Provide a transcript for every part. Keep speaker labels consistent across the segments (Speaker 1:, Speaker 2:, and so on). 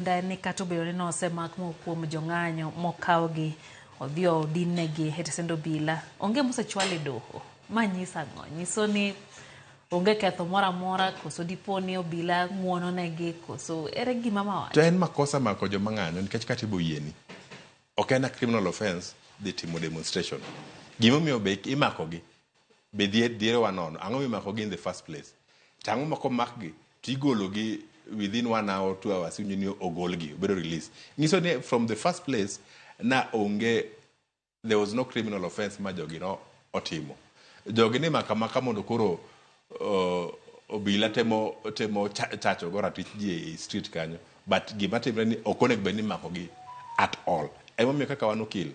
Speaker 1: Ndani kato bedo no osemak kuom jong'anyo mokawgi odhio dinegi hetesendo bila onge mosechwal e doho manyisa ang'o nyiso ni onge ketho moro amora koso diponi obila ng'uono negi koso ere gima mawacho
Speaker 2: to en makosa mako joma ng'anyo nikech katibo yieni ok en a criminal offense dhi timo demonstration gima miyo be imakogi be diere wanono ang'o mimakogi in the first place tang'o mako makgi tigologi within 1 hour 2 hours ni ogolgi bedo release nyiso ni from the first place na onge there was no criminal offense ma jogi no otimo jogi ni makamaka mondo koro obila temo chacho go ratich ji e street kanyo but gima timre ni okone be ni makogi at all emomiyo kaka wan okil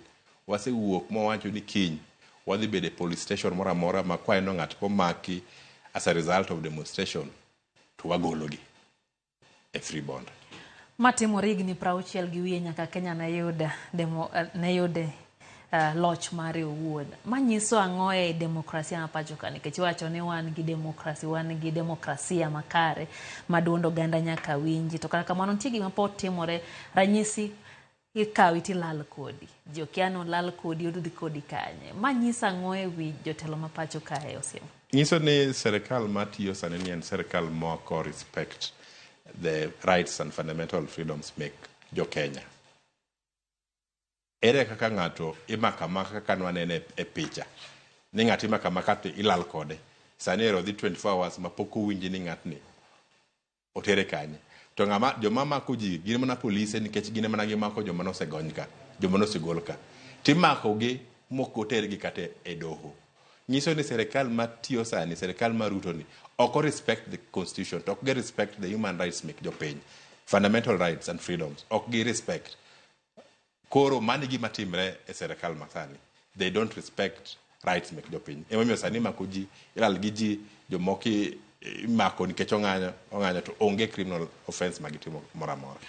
Speaker 2: wasewuok mowacho ni kiny wadhi bede police station mora mora ma kwa eno ng'at komaki as a result of demonstration to wagologi a free bond.
Speaker 1: Matimo rigni 60 gi wiye nyaka Kenya na yude loch mare owuon. Manyiso ang'o e demokrasia ma pacho ka nikech wacho ni wan gi demokrasia makare maduondo ganda nyaka winji to kata kamano nitie gima pod timore ranyisi ikawi tilal kodi jokiano lal kodi odhi kodi kanye manyisa ang'o e wi jotelo ma pacho ka e osiem
Speaker 2: nyiso ni serikal matiyo sani ni en serikal moko respect the rights and fundamental freedoms make jo Kenya. Ere kaka ng'ato imakamaka kaka nwanene e picha ni ng'ato imakamaka to ilal kode sani ero dhi 24 hours ma pok owinji ni ng'atni otere kanye to ng'ama joma mako ji gin mana polise nikech gin mana gimako joma nosegony ka joma nosegol ka timakogi mokotergi kata e doho nyiso ni serikal matiyo sani serikal maruto ni ok respect the constitution ok gi respect the human rights mek jopiny fundamental rights and freedoms ok gi respect koro mani gima timre e serikal masani they don't respect rights mek jopiny emomiyo sani mako ji ilal gi ji jomoki mako nikech ong'anyo to onge criminal offense magitimo mora mora.